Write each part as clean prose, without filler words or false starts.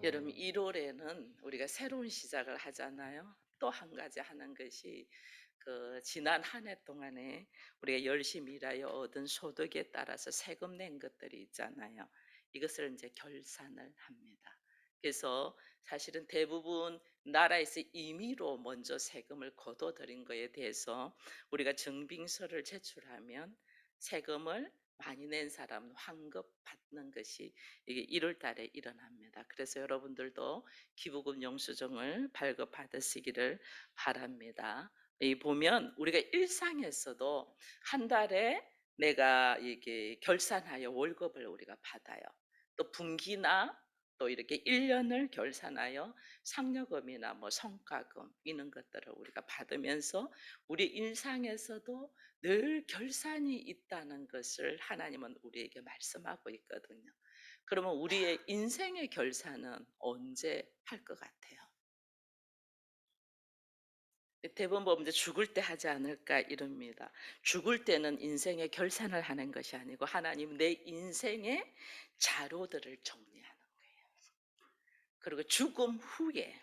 여러분 1월에는 우리가 새로운 시작을 하잖아요. 또 한 가지 하는 것이 지난 한 해 동안에 우리가 열심히 일하여 얻은 소득에 따라서 세금 낸 것들이 있잖아요. 이것을 이제 결산을 합니다. 그래서 사실은 대부분 나라에서 임의로 먼저 세금을 거둬들인 거에 대해서 우리가 증빙서를 제출하면 세금을 많이 낸 사람은 환급 받는 것이 이게 1월 달에 일어납니다. 그래서 여러분들도 기부금 영수증을 발급받으시기를 바랍니다. 이 보면 우리가 일상에서도 한 달에 내가 이게 결산하여 월급을 우리가 받아요. 또 분기나 또 이렇게 1년을 결산하여 상여금이나 뭐 성과금 이런 것들을 우리가 받으면서 우리 일상에서도 늘 결산이 있다는 것을 하나님은 우리에게 말씀하고 있거든요. 그러면 우리의 인생의 결산은 언제 할 것 같아요? 대부분 보면 이제 죽을 때 하지 않을까 이럽니다. 죽을 때는 인생의 결산을 하는 것이 아니고 하나님 내 인생의 자료들을 정리하는 거예요. 그리고 죽음 후에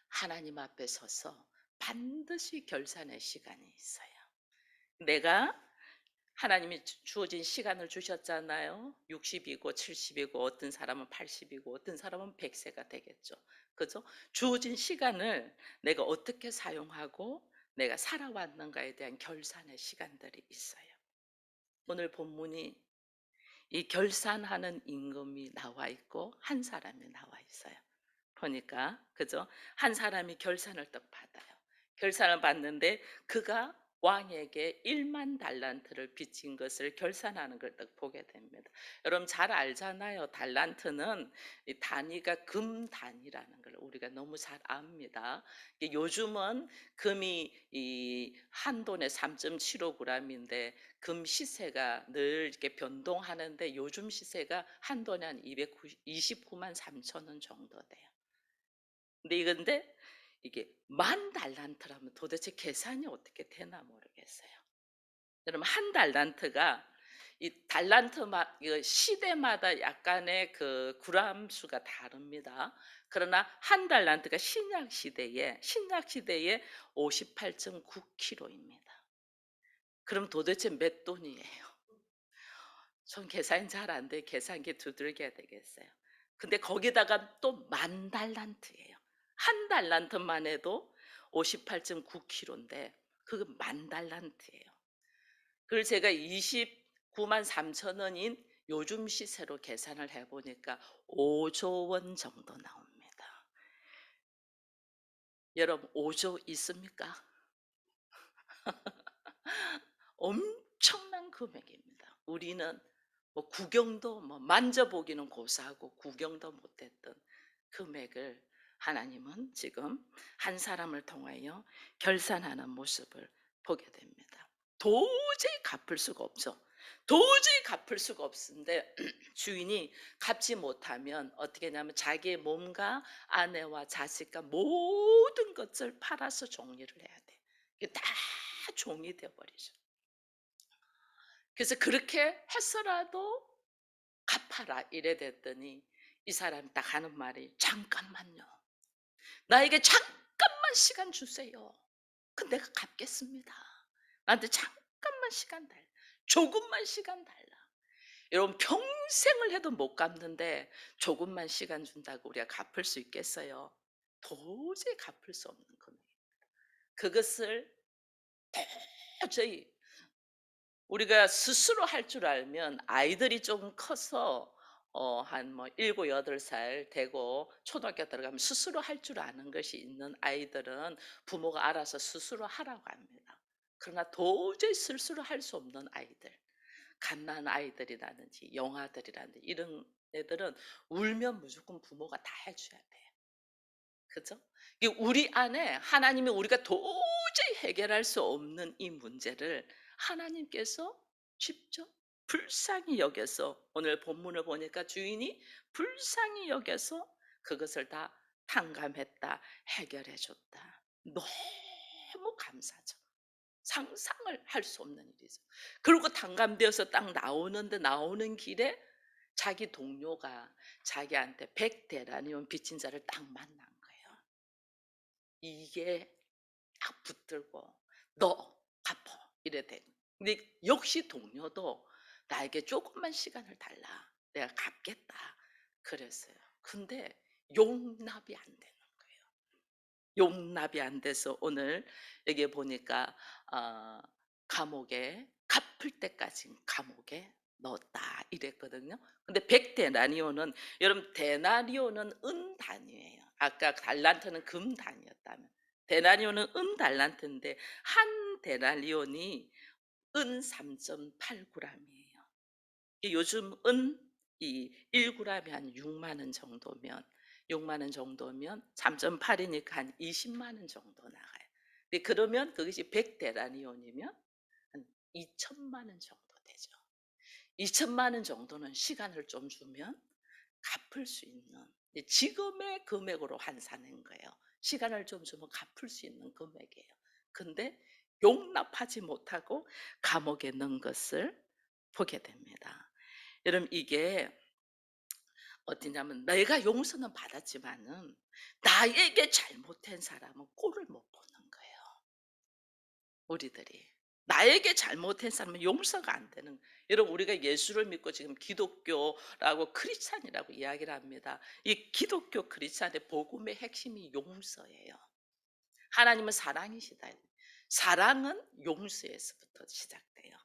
하나님 앞에 서서 반드시 결산의 시간이 있어요. 내가 하나님이 주어진 시간을 주셨잖아요. 60이고 70이고 어떤 사람은 80이고 어떤 사람은 100세가 되겠죠. 그죠? 주어진 시간을 내가 어떻게 사용하고 내가 살아왔는가에 대한 결산의 시간들이 있어요. 오늘 본문이 이 결산하는 임금이 나와 있고 한 사람이 나와 있어요. 보니까 그죠? 한 사람이 결산을 딱 받아요. 결산을 받는데 그가 왕에게 1만 달란트를 빚진 것을 결산하는 걸 딱 보게 됩니다. 여러분 잘 알잖아요. 달란트는 이 단위가 금 단위라는 걸 우리가 너무 잘 압니다. 요즘은 금이 이 한 돈에 3.75g인데 금 시세가 늘 이렇게 변동하는데 요즘 시세가 한 돈에 한 229만 3천 원 정도 돼요. 근데 이게 10,000달란트라면 도대체 계산이 어떻게 되나 모르겠어요. 여러분 한 달란트가 이 이거 시대마다 약간의 그 그람 수가 다릅니다. 그러나 한 달란트가 신약 시대에 58.9kg입니다. 그럼 도대체 몇 돈이에요? 전 계산이 잘 안 돼. 계산기 두들겨야 되겠어요. 근데 거기다가 또 10,000달란트예요. 한 달란트만 해도 58.9kg인데 그거 10,000달란트예요. 그걸 제가 29만 3천 원인 요즘 시세로 계산을 해 보니까 5조 원 정도 나옵니다. 여러분 5조 있습니까? 엄청난 금액입니다. 우리는 뭐 구경도 뭐 만져보기는 고사하고 구경도 못했던 금액을 하나님은 지금 한 사람을 통하여 결산하는 모습을 보게 됩니다. 도저히 갚을 수가 없죠. 도저히 갚을 수가 없는데 주인이 갚지 못하면 어떻게 하냐면 자기의 몸과 아내와 자식과 모든 것을 팔아서 정리를 해야 돼. 이게 다 종이 되어버리죠. 그래서 그렇게 해서라도 갚아라 이래 됐더니 이 사람이 딱 하는 말이 잠깐만요. 나에게 잠깐만 시간 주세요. 그 내가 갚겠습니다. 나한테 잠깐만 시간 달라. 조금만 시간 달라. 여러분 평생을 해도 못 갚는데 조금만 시간 준다고 우리가 갚을 수 있겠어요? 도저히 갚을 수 없는 금액입니다. 그것을 도저히 우리가 스스로 할 줄 알면 아이들이 좀 커서 한 뭐 7, 8살 되고 초등학교 들어가면 스스로 할 줄 아는 것이 있는 아이들은 부모가 알아서 스스로 하라고 합니다. 그러나 도저히 스스로 할 수 없는 아이들, 갓난 아이들이라든지 영아들이라든지 이런 애들은 울면 무조건 부모가 다 해줘야 돼요. 그죠? 이게 우리 안에 하나님이 우리가 도저히 해결할 수 없는 이 문제를 하나님께서 직접 불쌍히 여겨서 오늘 본문을 보니까 주인이 불쌍히 여겨서 그것을 다 탕감했다, 해결해 줬다. 너무 감사죠. 상상을 할 수 없는 일이죠. 그리고 탕감되어서 딱 나오는데 나오는 길에 자기 동료가 자기한테 100데나리온 빚진 자를 딱 만난 거예요. 이게 딱 붙들고 "너 갚어." 이래 된. 근데 역시 동료도 "나에게 조금만 시간을 달라. 내가 갚겠다." 그랬어요. 근데 용납이 안 되는 거예요. 용납이 안 돼서 오늘 여기에 보니까 어 감옥에 갚을 때까지 감옥에 넣었다 이랬거든요. 근데 100데나리온은, 여러분 데나리온은 은 단위예요. 아까 달란트는 금 단위였다면 데나리온은 은 달란트인데 한 데나리온이 은 3.8g이에요. 요즘 은 이 1g이 한 6만 원 정도면, 6만 원 정도면 3.8이니까 한 20만 원 정도 나가요. 근데 그러면 그것이 100데나리온이면 한 2천만 원 정도 되죠. 2천만 원 정도는 시간을 좀 주면 갚을 수 있는, 지금의 금액으로 환산한 거예요. 시간을 좀 주면 갚을 수 있는 금액이에요. 근데 용납하지 못하고 감옥에 넣은 것을 보게 됩니다. 여러분 이게 어디냐면 내가 용서는 받았지만은 나에게 잘못한 사람은 꼴을 못 보는 거예요. 우리들이. 나에게 잘못한 사람은 용서가 안 되는. 여러분 우리가 예수를 믿고 지금 기독교라고 크리스찬이라고 이야기를 합니다. 이 기독교 크리스찬의 복음의 핵심이 용서예요. 하나님은 사랑이시다. 사랑은 용서에서부터 시작돼요.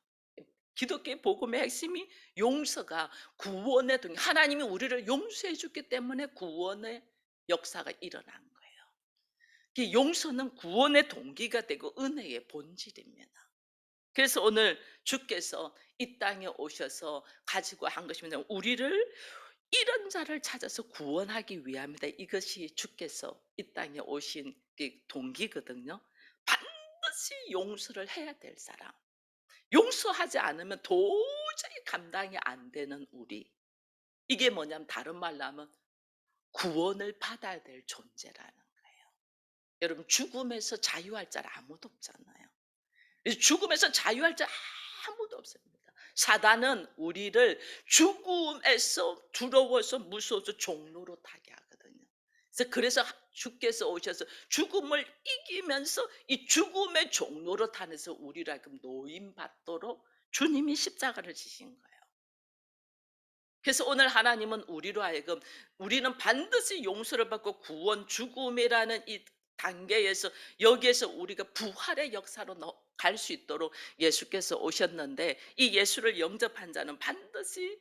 기독교의 복음의 핵심이 용서가 구원의 동, 하나님이 우리를 용서해 줬기 때문에 구원의 역사가 일어난 거예요. 이 용서는 구원의 동기가 되고 은혜의 본질입니다. 그래서 오늘 주께서 이 땅에 오셔서 가지고 한 것이 뭐냐면 우리를, 이런 자를 찾아서 구원하기 위함이다. 이것이 주께서 이 땅에 오신 동기거든요. 반드시 용서를 해야 될 사람. 용서하지 않으면 도저히 감당이 안 되는 우리. 이게 뭐냐면 다른 말로 하면 구원을 받아야 될 존재라는 거예요. 여러분 죽음에서 자유할 자 아무도 없잖아요. 죽음에서 자유할 자 아무도 없습니다. 사단은 우리를 죽음에서 두려워서 무서워서 종로로 타게 하거든요. 그래서 주께서 오셔서 죽음을 이기면서 이 죽음의 종로로 타면서 우리를 하여금 노임받도록 주님이 십자가를 지신 거예요. 그래서 오늘 하나님은 우리로 하여금, 우리는 반드시 용서를 받고 구원, 죽음이라는 이 단계에서, 여기에서 우리가 부활의 역사로 갈 수 있도록 예수께서 오셨는데, 이 예수를 영접한 자는 반드시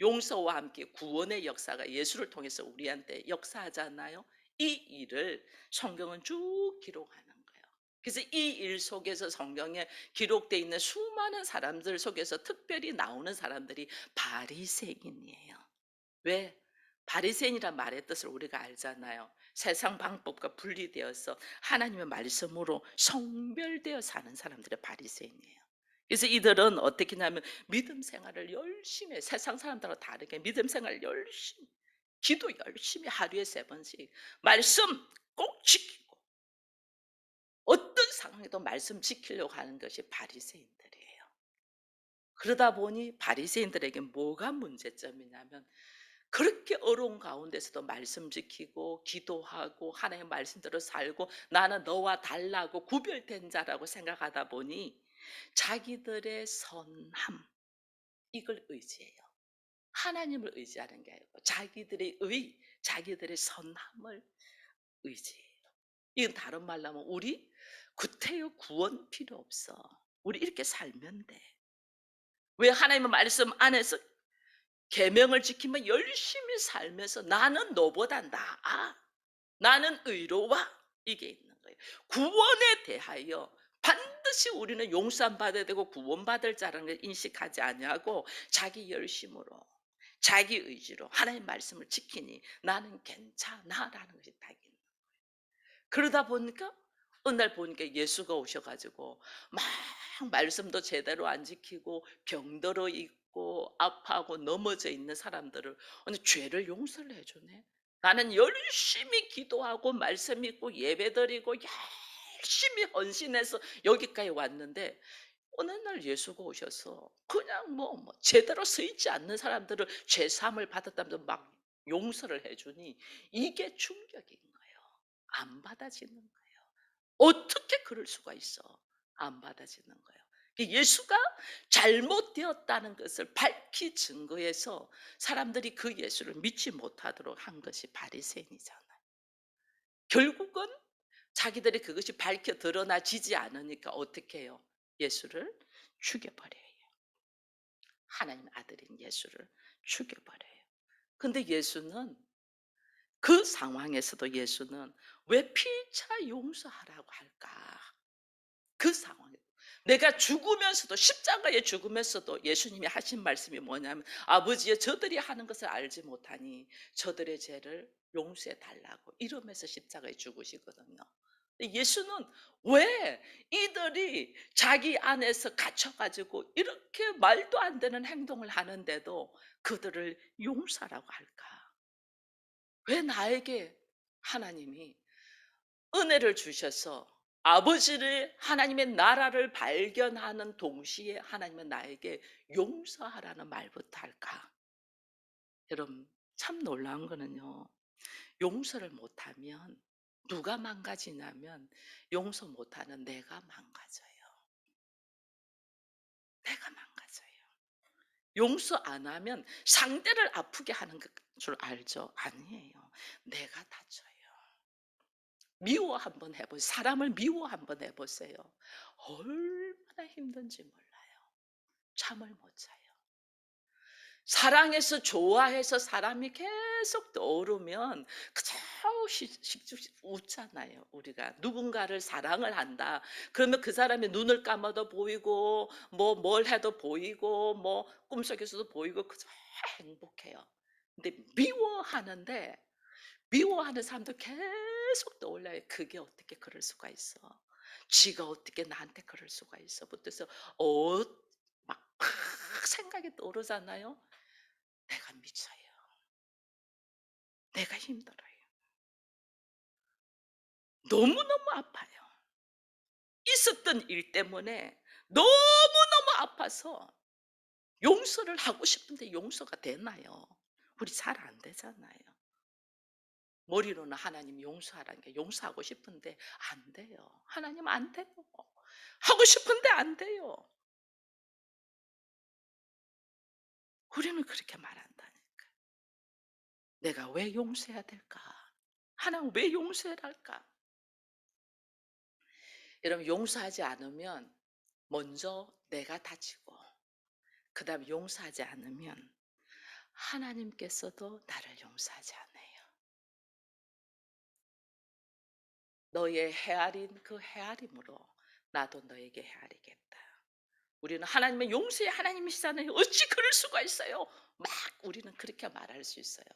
용서와 함께 구원의 역사가 예수를 통해서 우리한테 역사하잖아요. 이 일을 성경은 쭉 기록하는 거예요. 그래서 이 일 속에서 성경에 기록되어 있는 수많은 사람들 속에서 특별히 나오는 사람들이 바리새인이에요. 왜? 바리새인이란 말의 뜻을 우리가 알잖아요. 세상 방법과 분리되어서 하나님의 말씀으로 성별되어 사는 사람들이 바리새인이에요. 그래서 이들은 어떻게 하냐면 믿음 생활을 열심히 해. 세상 사람들과 다르게 믿음 생활을 열심히, 기도 열심히 하루에 3번씩 말씀 꼭 지키고 어떤 상황에도 말씀 지키려고 하는 것이 바리새인들이에요. 그러다 보니 바리새인들에게 뭐가 문제점이냐면 그렇게 어려운 가운데서도 말씀 지키고 기도하고 하나님의 말씀대로 살고 나는 너와 달라고 구별된 자라고 생각하다 보니 자기들의 선함, 이걸 의지해요. 하나님을 의지하는 게 아니고 자기들의 자기들의 선함을 의지해요. 이건 다른 말로 하면 우리 구태여 구원 필요 없어. 우리 이렇게 살면 돼. 왜? 하나님의 말씀 안에서 계명을 지키며 열심히 살면서 나는 너보다 나아, 나는 의로워, 이게 있는 거예요. 구원에 대하여 반드시 우리는 용서함 받아야 되고 구원받을 자라는 걸 인식하지 아니하고 자기 열심으로, 자기 의지로 하나님의 말씀을 지키니 나는 괜찮아라는 것이 딱 있는 거예요. 그러다 보니까 어느 날 보니까 예수가 오셔가지고 막 말씀도 제대로 안 지키고 병들어 있고 아파하고 넘어져 있는 사람들을 어느 죄를 용서를 해주네. 나는 열심히 기도하고 말씀 읽고 예배드리고 열심히 헌신해서 여기까지 왔는데 어느 날 예수가 오셔서 그냥 제대로 서 있지 않는 사람들을 죄 사함을 받았다면서 막 용서를 해 주니 이게 충격인 거예요. 안 받아지는 거예요. 어떻게 그럴 수가 있어? 안 받아지는 거예요. 예수가 잘못되었다는 것을 밝히 증거해서 사람들이 그 예수를 믿지 못하도록 한 것이 바리새인이잖아요. 결국은 자기들이 그것이 밝혀 드러나지지 않으니까 어떻게 해요? 예수를 죽여버려요. 하나님 아들인 예수를 죽여버려요. 근데 예수는 그 상황에서도 예수는 왜 피차 용서하라고 할까? 그 상황에 내가 죽으면서도 십자가에 죽으면서도 예수님이 하신 말씀이 뭐냐면 아버지여 저들이 하는 것을 알지 못하니 저들의 죄를 용서해 달라고 이러면서 십자가에 죽으시거든요. 근데 예수는 왜 이들이 자기 안에서 갇혀 가지고 이렇게 말도 안 되는 행동을 하는데도 그들을 용서라고 할까? 왜 나에게 하나님이 은혜를 주셔서 아버지를 하나님의 나라를 발견하는 동시에 하나님은 나에게 용서하라는 말부터 할까? 여러분 참 놀라운 거는요. 용서를 못하면 누가 망가지냐면 용서 못하는 내가 망가져요. 내가 망가져요. 용서 안 하면 상대를 아프게 하는 줄 알죠? 아니에요. 내가 다쳐요. 미워 한번 해보세요. 사람을 미워 한번 해보세요. 얼마나 힘든지 몰라요. 잠을 못 자요. 사랑해서 좋아해서 사람이 계속 떠오르면 그저 웃잖아요. 우리가 누군가를 사랑을 한다. 그러면 그 사람의 눈을 감아도 보이고 뭘 해도 보이고 꿈속에서도 보이고 그저 행복해요. 근데 미워하는 사람도 계속 떠올라요. 그게 어떻게 그럴 수가 있어? 쥐가 어떻게 나한테 그럴 수가 있어? 부터서 막 생각이 떠오르잖아요. 내가 미쳐요. 내가 힘들어요. 너무너무 아파요. 있었던 일 때문에 너무너무 아파서 용서를 하고 싶은데 용서가 되나요? 우리 잘 안 되잖아요. 머리로는 하나님 용서하라는 게 용서하고 싶은데 안 돼요. 하나님 안 돼요. 하고 싶은데 안 돼요. 우리는 그렇게 말한다니까. 내가 왜 용서해야 될까? 하나님 왜 용서해야 할까? 여러분 용서하지 않으면 먼저 내가 다치고 그다음에 용서하지 않으면 하나님께서도 나를 용서하지 않아요. 너의 헤아린 그 헤아림으로 나도 너에게 헤아리겠다. 우리는 하나님의 용서의 하나님이시잖아요. 어찌 그럴 수가 있어요? 막 우리는 그렇게 말할 수 있어요.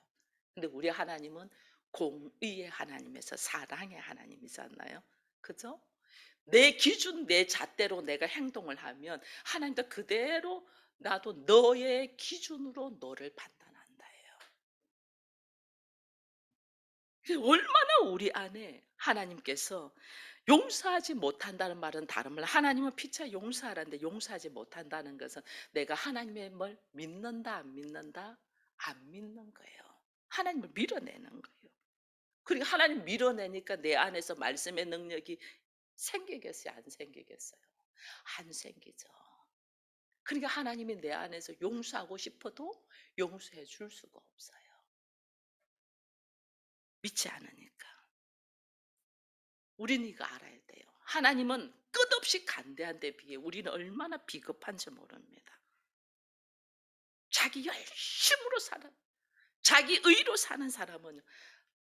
근데 우리 하나님은 공의의 하나님에서 사랑의 하나님이잖아요. 그죠? 내 기준, 내 잣대로 내가 행동을 하면 하나님도 그대로 나도 너의 기준으로 너를 판단한다예요. 얼마나 우리 안에 하나님께서 용서하지 못한다는 말은 다른 말 하나님은 피차 용서하라는데 용서하지 못한다는 것은 내가 하나님의 뭘 믿는다 안 믿는다? 안 믿는 거예요. 하나님을 밀어내는 거예요. 그리고 하나님 밀어내니까 내 안에서 말씀의 능력이 생기겠어요? 안 생기겠어요? 안 생기죠. 그러니까 하나님이 내 안에서 용서하고 싶어도 용서해 줄 수가 없어요. 믿지 않으니까. 우리는 이거 알아야 돼요. 하나님은 끝없이 간대한 데 비해 우리는 얼마나 비겁한지 모릅니다. 자기 열심으로 사는, 자기 의로 사는 사람은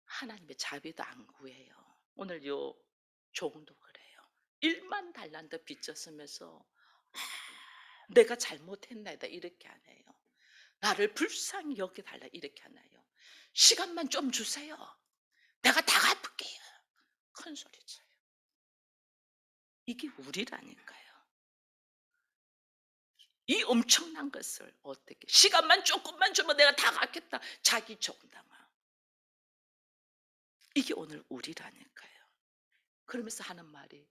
하나님의 자비도 안 구해요. 오늘 요 종도 그래요. 1만 달란트 빚졌으면서 내가 잘못했나이다 이렇게 안 해요. 나를 불쌍히 여겨달라 이렇게 안 해요. 시간만 좀 주세요. 내가 다 갚을게요. 큰 소리 쳐요. 이게 우리라니까요. 이 엄청난 것을 어떻게 시간만 조금만 주면 내가 다 갚겠다. 자기 정당화. 이게 오늘 우리라니까요. 그러면서 하는 말이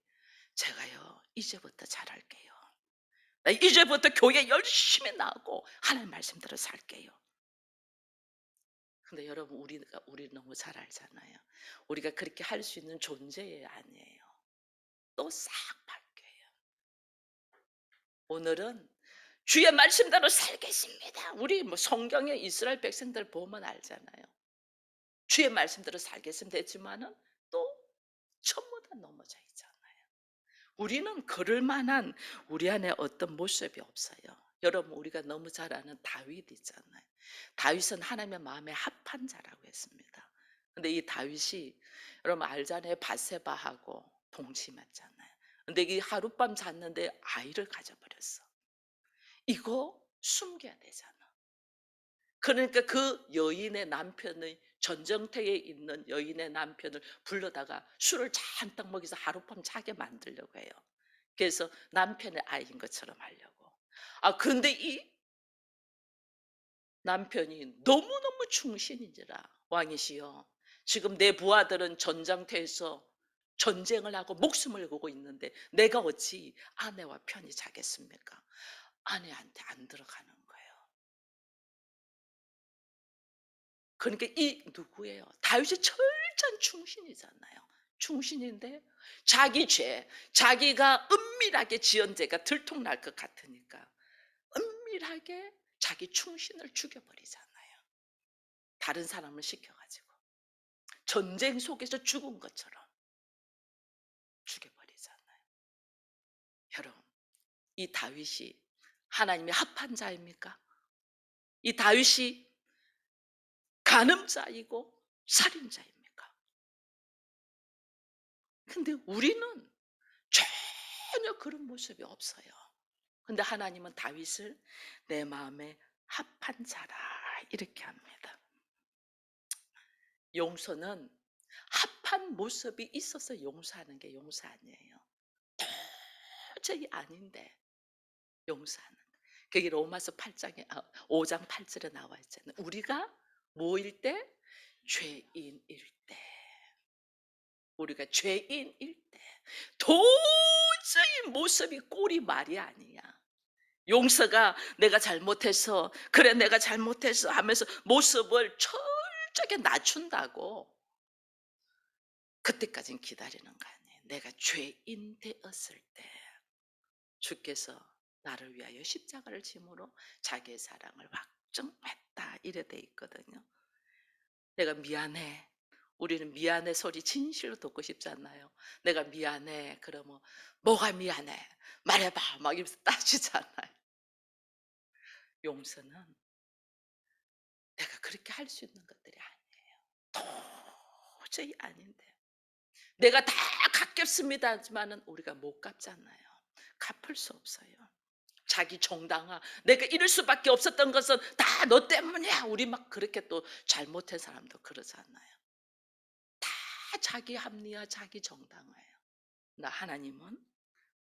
제가요 이제부터 잘할게요. 나 이제부터 교회 열심히 나오고 하나님 말씀대로 살게요. 근데 여러분 우리 너무 잘 알잖아요. 우리가 그렇게 할 수 있는 존재 아니에요. 또 싹 바뀌어요. 오늘은 주의 말씀대로 살겠습니다. 우리 뭐 성경에 이스라엘 백성들 보면 알잖아요. 주의 말씀대로 살겠으면 됐지만은 또 전부 다 넘어져 있잖아요. 우리는 그럴 만한 우리 안에 어떤 모습이 없어요. 여러분 우리가 너무 잘 아는 다윗 있잖아요. 다윗은 하나님의 마음에 합한 자라고 했습니다. 근데 이 다윗이 여러분 알잖아요. 바세바하고 동침했잖아요. 근데 이 하룻밤 잤는데 아이를 가져버렸어. 이거 숨겨야 되잖아. 그러니까 그 여인의 남편의 전정태에 있는 여인의 남편을 불러다가 술을 잔뜩 먹여서 하룻밤 자게 만들려고 해요. 그래서 남편의 아이인 것처럼 하려고. 아 근데 이 남편이 너무너무 충신인지라 왕이시여 지금 내 부하들은 전장터에서 전쟁을 하고 목숨을 걸고 있는데 내가 어찌 아내와 편히 자겠습니까? 아내한테 안 들어가는 거예요. 그러니까 이 누구예요? 다윗이 철저한 충신이잖아요. 충신인데 자기 죄, 자기가 은밀하게 지은 죄가 들통날 것 같으니까 은밀하게 자기 충신을 죽여버리잖아요. 다른 사람을 시켜가지고 전쟁 속에서 죽은 것처럼 죽여버리잖아요. 여러분, 이 다윗이 하나님의 합한 자입니까? 이 다윗이 간음자이고 살인자입니까? 근데 우리는 전혀 그런 모습이 없어요. 근데 하나님은 다윗을 내 마음에 합한 자라 이렇게 합니다. 용서는 합한 모습이 있어서 용서하는 게 용서 아니에요. 도저히 아닌데 용서하는. 그게 로마서 8장에 5장 8절에 나와 있잖아요. 우리가 뭐일 때? 죄인일 때. 우리가 죄인일 때 도저히 모습이 꼴이 말이 아니야. 용서가 내가 잘못해서 그래 내가 잘못해서 하면서 모습을 철저하게 낮춘다고 그때까지는 기다리는 거 아니에요. 내가 죄인 되었을 때 주께서 나를 위하여 십자가를 짐으로 자기의 사랑을 확증했다 이래 돼 있거든요. 내가 미안해. 우리는 미안해 소리 진실로 듣고 싶지 않나요? 내가 미안해. 그러면 뭐가 미안해? 말해봐. 막 이러면서 따지잖아요. 용서는 내가 그렇게 할 수 있는 것들이 아니에요. 도저히 아닌데. 내가 다 갚겠습니다 하지만은 우리가 못 갚잖아요. 갚을 수 없어요. 자기 정당화. 내가 이럴 수밖에 없었던 것은 다 너 때문이야. 우리 막 그렇게 또 잘못한 사람도 그러잖아요. 다 자기 합리화, 자기 정당화예요. 나 하나님은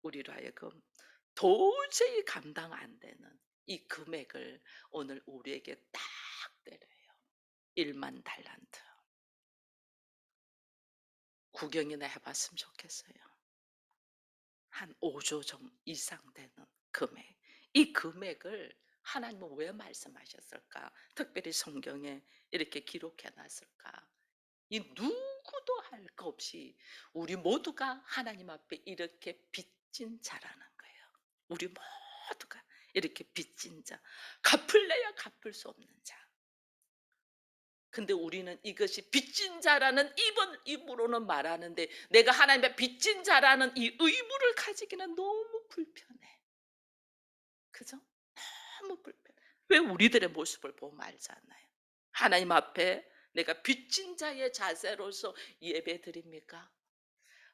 우리로 하여금 도저히 감당 안 되는 이 금액을 오늘 우리에게 딱 때려요. 1만 달란트. 구경이나 해봤으면 좋겠어요. 한 5조 이상 되는 금액. 이 금액을 하나님은 왜 말씀하셨을까? 특별히 성경에 이렇게 기록해 놨을까? 이 누구도 할 거 없이 우리 모두가 하나님 앞에 이렇게 빚진 자라는 거예요. 우리 모두가 이렇게 빚진 자. 갚을래야 갚을 수 없는 자. 근데 우리는 이것이 빚진 자라는 입으로는 말하는데 내가 하나님의 빚진 자라는 이 의무를 가지기는 너무 불편해. 그죠? 너무 불편해. 왜 우리들의 모습을 보면 알잖아요. 하나님 앞에 내가 빚진 자의 자세로서 예배 드립니까?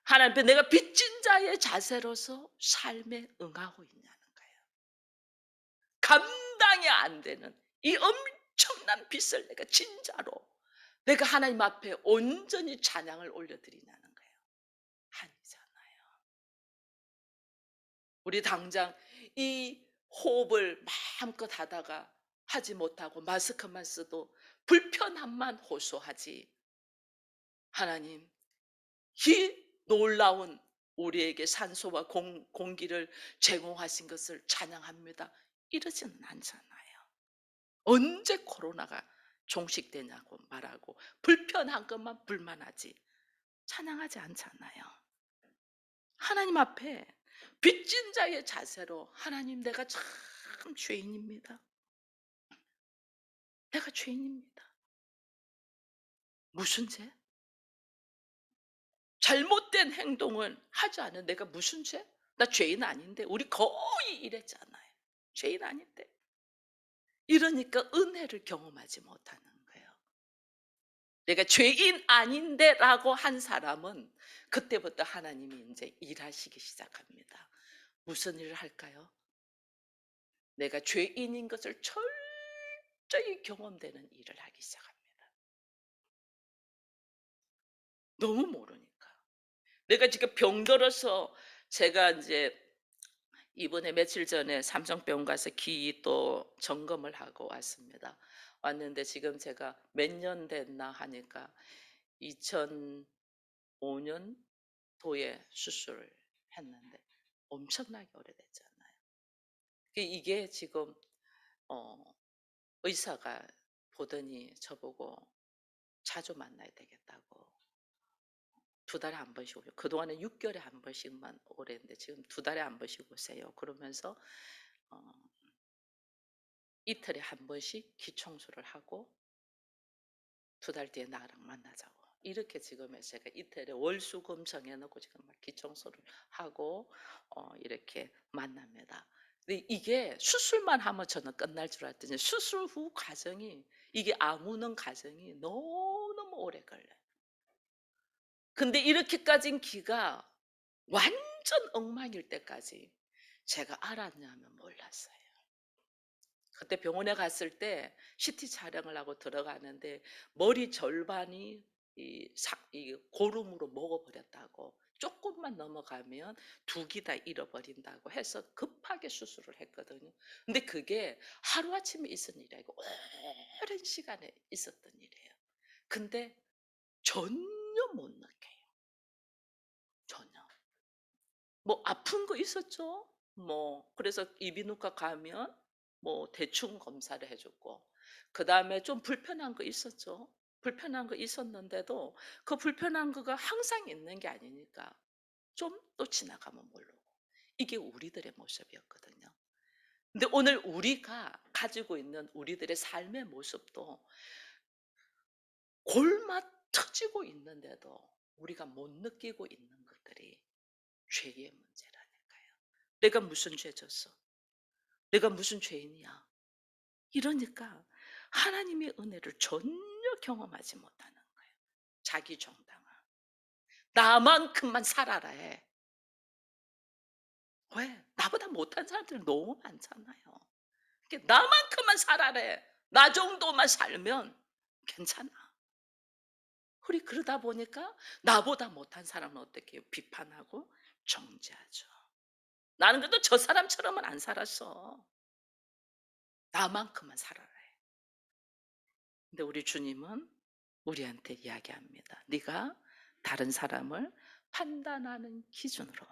하나님 앞에 내가 빚진 자의 자세로서 삶에 응하고 있냐는 거예요. 감당이 안 되는 이 엄청난 빚을 내가 진짜로 내가 하나님 앞에 온전히 찬양을 올려드리냐는 거예요. 아니잖아요. 우리 당장 이 호흡을 마음껏 하다가 하지 못하고 마스크만 써도 불편함만 호소하지. 하나님, 이 놀라운 우리에게 산소와 공기를 제공하신 것을 찬양합니다. 이러지는 않잖아요. 언제 코로나가 종식되냐고 말하고 불편한 것만 불만하지 찬양하지 않잖아요. 하나님 앞에 빚진 자의 자세로 하나님 내가 참 죄인입니다. 내가 죄인입니다. 무슨 죄? 잘못된 행동을 하지 않은 내가 무슨 죄? 나 죄인 아닌데. 우리 거의 이랬잖아요. 죄인 아닌데. 이러니까 은혜를 경험하지 못하는 거예요. 내가 죄인 아닌데라고 한 사람은 그때부터 하나님이 이제 일하시기 시작합니다. 무슨 일을 할까요? 내가 죄인인 것을 철저히 경험되는 일을 하기 시작합니다. 너무 모르니까. 내가 지금 병들어서 제가 이제 이번에 며칠 전에 삼성병원 가서 기 또 점검을 하고 왔습니다. 왔는데 지금 제가 몇 년 됐나 하니까 2005년도에 수술을 했는데 엄청나게 오래됐잖아요. 이게 지금 어 의사가 보더니 저보고 자주 만나야 되겠다고. 2달에 한 번씩 오요. 그동안은 6개월에 한 번씩만 오랬는데 지금 2달에 한 번씩 오세요. 그러면서 어 이틀에 한 번씩 기 청소를 하고 2달 뒤에 나랑 만나자고. 이렇게 지금 제가 이틀에 월수금 정해 놓고 지금 막 기 청소를 하고 이렇게 만납니다. 근데 이게 수술만 하면 저는 끝날 줄 알았더니 수술 후 과정이 이게 아무는 과정이 너무너무 오래 걸려요. 근데 이렇게까진 기가 완전 엉망일 때까지 제가 알았냐면 몰랐어요. 그때 병원에 갔을 때 CT 촬영을 하고 들어가는데 머리 절반이 이 고름으로 먹어버렸다고. 조금만 넘어가면 두 귀 다 잃어버린다고 해서 급하게 수술을 했거든요. 근데 그게 하루아침에 있은 일이 아니고 오랜 시간에 있었던 일이에요. 근데 전혀 못 느껴요. 전혀. 뭐 아픈 거 있었죠. 뭐 그래서 이비인후과 가면 뭐 대충 검사를 해 줬고 그다음에 좀 불편한 거 있었죠. 불편한 거 있었는데도 그 불편한 거가 항상 있는 게 아니니까 좀 또 지나가면 모르고. 이게 우리들의 모습이었거든요. 근데 오늘 우리가 가지고 있는 우리들의 삶의 모습도 골마 터지고 있는데도 우리가 못 느끼고 있는 것들이 죄의 문제라니까요. 내가 무슨 죄 졌어? 내가 무슨 죄인이야? 이러니까 하나님의 은혜를 전혀 경험하지 못하는 거예요. 자기 정당화. 나만큼만 살아라 해. 왜? 나보다 못한 사람들이 너무 많잖아요. 그러니까 나만큼만 살아라 해. 나 정도만 살면 괜찮아. 우리 그러다 보니까 나보다 못한 사람은 어떻게 해요? 비판하고 정죄하죠. 나는 그래도 저 사람처럼은 안 살았어. 나만큼만 살아라 해. 근데 우리 주님은 우리한테 이야기합니다. 네가 다른 사람을 판단하는 기준으로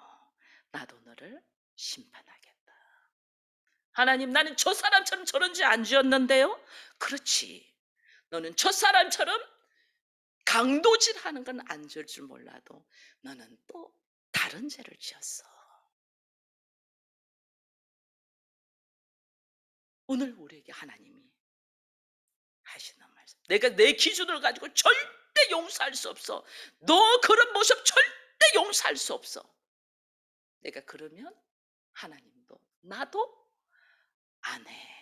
나도 너를 심판하겠다. 하나님, 나는 저 사람처럼 저런 죄 안 지었는데요. 그렇지. 너는 저 사람처럼 강도질하는 건 안 지을 줄 몰라도 너는 또 다른 죄를 지었어. 오늘 우리에게 하나님이 하시는 말씀. 내가 내 기준을 가지고 절대 용서할 수 없어. 너 그런 모습 절대 용서할 수 없어. 내가 그러면 하나님도 나도 안 해.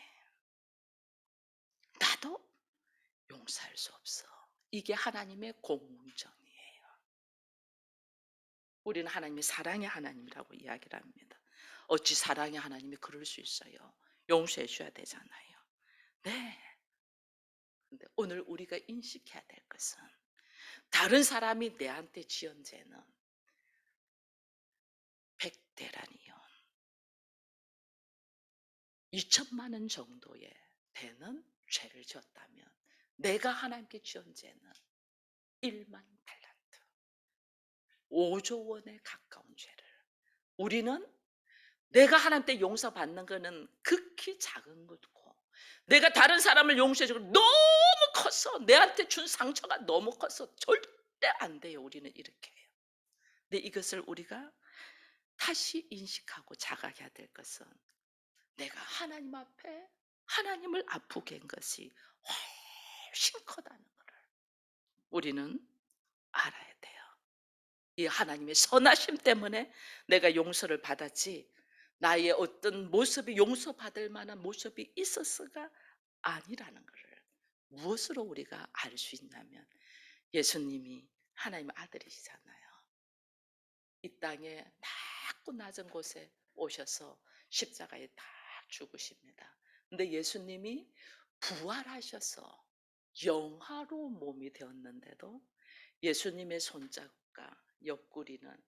나도 용서할 수 없어. 이게 하나님의 공정이에요. 우리는 하나님의 사랑의 하나님이라고 이야기를 합니다. 어찌 사랑의 하나님이 그럴 수 있어요? 용서해 줘야 되잖아요. 네. 근데 오늘 우리가 인식해야 될 것은 다른 사람이 내한테 지은 죄는 100대라니요. 2천만 원 정도의 되는 죄를 지었다면 내가 하나님께 지은 죄는 1만 달란트, 5조 원에 가까운 죄를 우리는 내가 하나님께 용서받는 거는 극히 작은 거고, 내가 다른 사람을 용서해 주고 너무 커서 내한테 준 상처가 너무 커서 절대 안 돼요. 우리는 이렇게 해요. 근데 이것을 우리가 다시 인식하고 자각해야 될 것은, 내가 하나님 앞에 하나님을 아프게 한 것이 훨씬 크다는 것을 우리는 알아야 돼요. 이 하나님의 선하심 때문에 내가 용서를 받았지, 나의 어떤 모습이 용서받을 만한 모습이 있었어가 아니라는 것을 무엇으로 우리가 알 수 있냐면, 예수님이 하나님의 아들이시잖아요. 이 땅에 낮고 낮은 곳에 오셔서 십자가에 딱 죽으십니다. 근데 예수님이 부활하셔서 영화로 몸이 되었는데도 예수님의 손자국과 옆구리는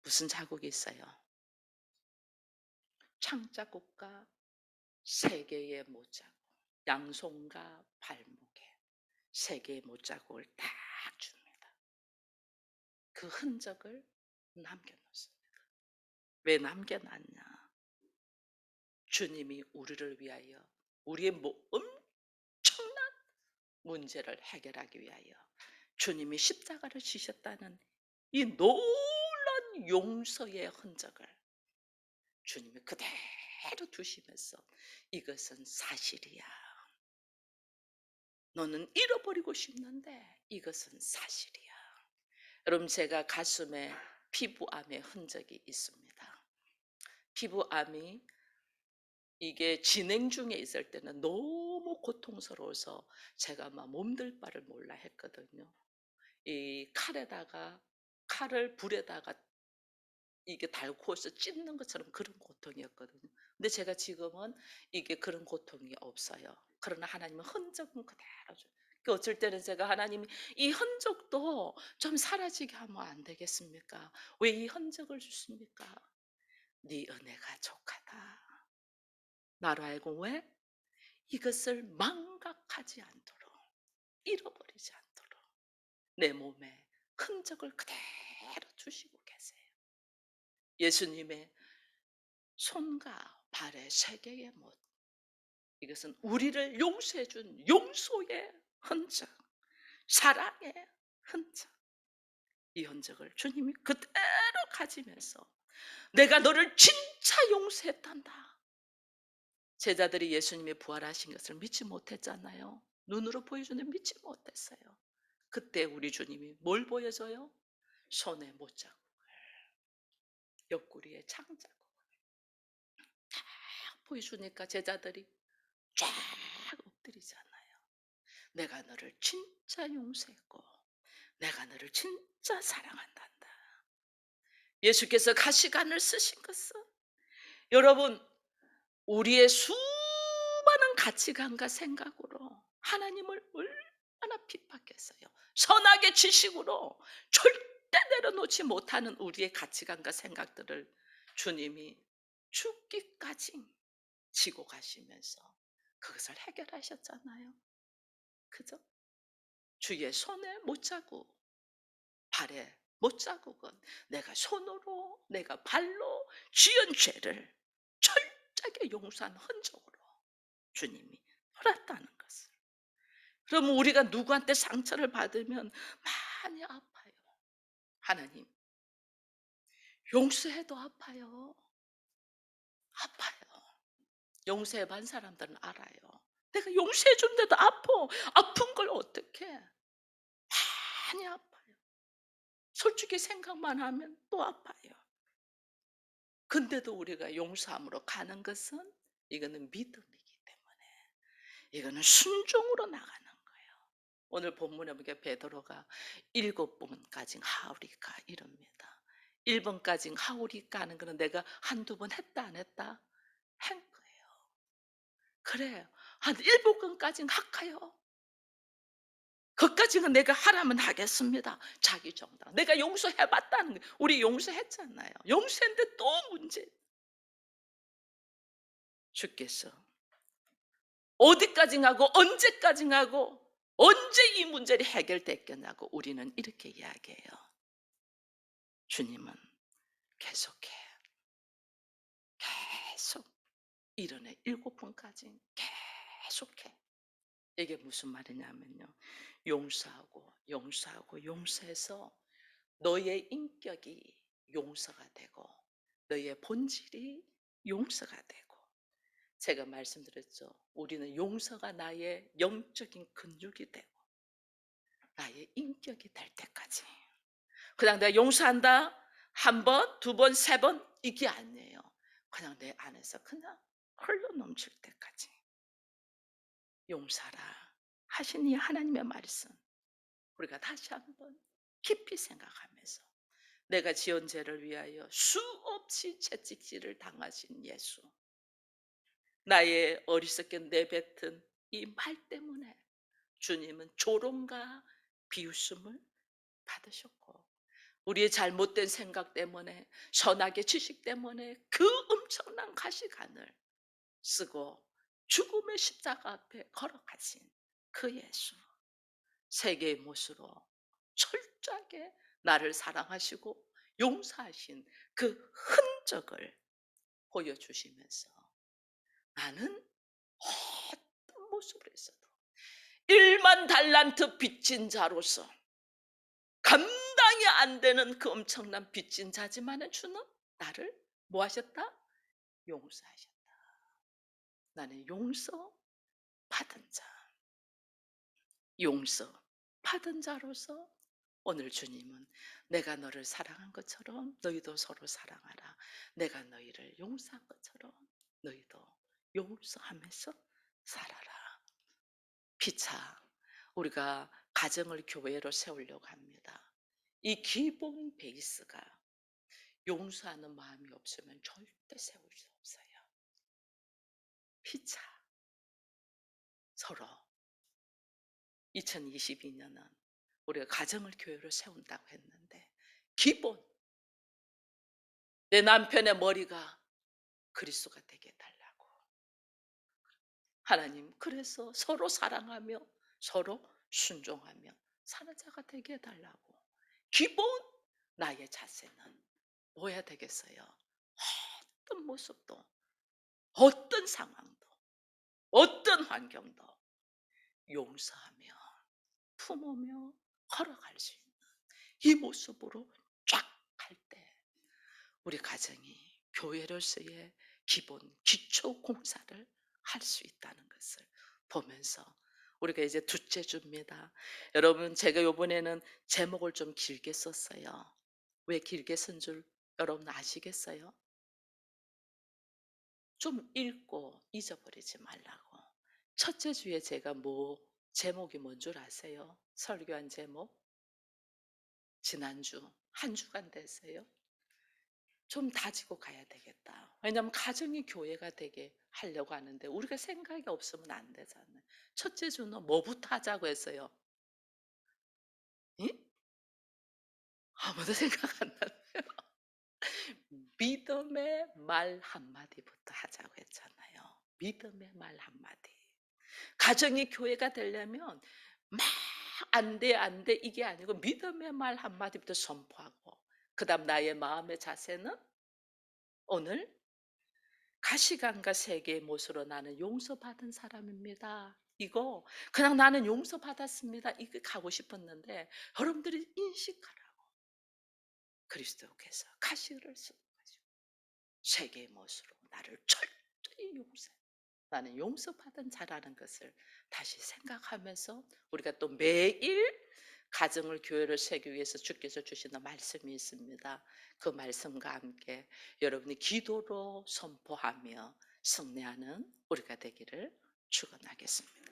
무슨 자국이 있어요? 창자국과 세 개의 못자국, 양손과 발목에 세 개의 못자국을 딱 줍니다. 그 흔적을 남겨놓습니다. 왜 남겨놨냐? 주님이 우리를 위하여, 우리의 엄청난 문제를 해결하기 위하여 주님이 십자가를 지셨다는 이 놀라운 용서의 흔적을 주님이 그대로 두시면서, 이것은 사실이야. 너는 잃어버리고 싶는데 이것은 사실이야. 여러분, 제가 가슴에 피부암의 흔적이 있습니다. 피부암이 이게 진행 중에 있을 때는 너무 고통스러워서 제가 막 몸둘 바를 몰라 했거든요. 이 칼을 불에다가 이게 달구어서 찢는 것처럼 그런 고통이었거든요. 근데 제가 지금은 이게 그런 고통이 없어요. 그러나 하나님은 흔적은 그대로 줘요. 그 어쩔 때는 제가, 하나님이 이 흔적도 좀 사라지게 하면 안 되겠습니까? 왜 이 흔적을 주십니까? 네 은혜가 족하다. 나로 알고, 왜? 이것을 망각하지 않도록, 잃어버리지 않도록 내 몸에 흔적을 그대로 주시고 계세요. 예수님의 손과 발의 세 개의 못, 이것은 우리를 용서해 준 용서의 흔적, 사랑의 흔적, 이 흔적을 주님이 그대로 가지면서 내가 너를 진짜 용서했단다. 제자들이 예수님이 부활하신 것을 믿지 못했잖아요. 눈으로 보여주는데 믿지 못했어요. 그때 우리 주님이 뭘 보여줘요? 손에 못자국, 옆구리에 창자국 딱 보여주니까 제자들이 쫙 엎드리잖아요. 내가 너를 진짜 용서했고 내가 너를 진짜 사랑한단다. 예수께서 가시관을 쓰신 것은, 여러분, 우리의 수많은 가치관과 생각으로 하나님을 얼마나 핍박했어요. 선악의 지식으로 절대 내려놓지 못하는 우리의 가치관과 생각들을 주님이 죽기까지 지고 가시면서 그것을 해결하셨잖아요. 그죠? 주의 손에 못자국, 발에 못자국은 내가 손으로, 내가 발로 지은 죄를 철저하게 용서한 흔적으로 주님이 돌았다는 것을. 그러면 우리가 누구한테 상처를 받으면 많이 아파요. 하나님, 용서해도 아파요. 아파요. 용서해 본 사람들은 알아요. 내가 용서해 줬는데도 아파. 아픈 걸 어떻게? 많이 아파요. 솔직히 생각만 하면 또 아파요. 근데도 우리가 용서함으로 가는 것은, 이거는 믿음이기 때문에, 이거는 순종으로 나가는 거예요. 오늘 본문에 보니까 베드로가 7번까지 하오리까 이럽니다. 1번까지 하오리까 하는 거는 내가 한두 번 했다 안 했다? 한 거예요. 그래요. 한 7번까지 할까요? 그까지는 내가 하라면 하겠습니다. 자기 정당. 내가 용서해봤다는 거예요. 우리 용서했잖아요. 용서했는데 또 문제. 주께서 어디까지 가고 언제까지 가고 언제 이 문제를 해결됐겠냐고 우리는 이렇게 이야기해요. 주님은 계속해. 계속 일어내. 7번까지 계속해. 이게 무슨 말이냐면요. 용서하고 용서하고 용서해서 너의 인격이 용서가 되고 너의 본질이 용서가 되고, 제가 말씀드렸죠. 우리는 용서가 나의 영적인 근육이 되고 나의 인격이 될 때까지. 그냥 내가 용서한다 한 번, 두 번, 세 번 이게 아니에요. 그냥 내 안에서 그냥 흘러 넘칠 때까지 용서라 하신 이 하나님의 말씀, 우리가 다시 한번 깊이 생각하면서 내가 지은 죄를 위하여 수없이 채찍질을 당하신 예수, 나의 어리석게 내뱉은 이 말 때문에 주님은 조롱과 비웃음을 받으셨고, 우리의 잘못된 생각 때문에, 선악의 지식 때문에 그 엄청난 가시관을 쓰고 죽음의 십자가 앞에 걸어가신 그 예수, 세계의 못으로 철저하게 나를 사랑하시고 용서하신 그 흔적을 보여주시면서 나는 어떤 모습을 했어도 1만 달란트 빚진 자로서 감당이 안 되는 그 엄청난 빚진 자지만은 주는 나를 뭐 하셨다? 용서하셨다. 나는 용서 받은 자, 용서 받은 자로서 오늘 주님은 내가 너를 사랑한 것처럼 너희도 서로 사랑하라. 내가 너희를 용서한 것처럼 너희도 용서하면서 살아라. 피차 우리가 가정을 교회로 세우려고 합니다. 이 기본 베이스가 용서하는 마음이 없으면 절대 세울 수 없어요. 피차 서로 2022년은 우리가 가정을 교회로 세운다고 했는데 기본 내 남편의 머리가 그리스도가 되게 해달라고 하나님, 그래서 서로 사랑하며 서로 순종하며 사는 자가 되게 해달라고. 기본 나의 자세는 뭐야 되겠어요? 어떤 모습도 어떤 상황도 어떤 환경도 용서하며 품으며 걸어갈 수 있는 이 모습으로 쫙 할 때 우리 가정이 교회로서의 기본 기초 공사를 할 수 있다는 것을 보면서 우리가 이제 둘째 주입니다. 여러분, 제가 이번에는 제목을 좀 길게 썼어요. 왜 길게 쓴 줄 여러분 아시겠어요? 좀 읽고 잊어버리지 말라고. 첫째 주에 제가 제목이 뭔 줄 아세요? 설교한 제목? 지난주 한 주간 됐어요. 좀 다지고 가야 되겠다. 왜냐하면 가정이 교회가 되게 하려고 하는데 우리가 생각이 없으면 안 되잖아요. 첫째 주는 뭐부터 하자고 했어요? 응? 아무도 생각 안 나요. 믿음의 말 한마디부터 하자고 했잖아요. 믿음의 말 한마디. 가정이 교회가 되려면 막 안 돼, 안 돼 이게 아니고 믿음의 말 한마디부터 선포하고, 그 다음 나의 마음의 자세는 오늘 가시관과 세계의 못으로 나는 용서받은 사람입니다. 이거 그냥 나는 용서받았습니다. 이거 가고 싶었는데 여러분들이 인식하라고. 그리스도께서 가시를 쓰고 세계의 못으로 나를 철저히 용서해. 나는 용서받은 자라는 것을 다시 생각하면서 우리가 또 매일 가정을 교회를 세우기 위해서 주께서 주시는 말씀이 있습니다. 그 말씀과 함께 여러분이 기도로 선포하며 승리하는 우리가 되기를 축원하겠습니다.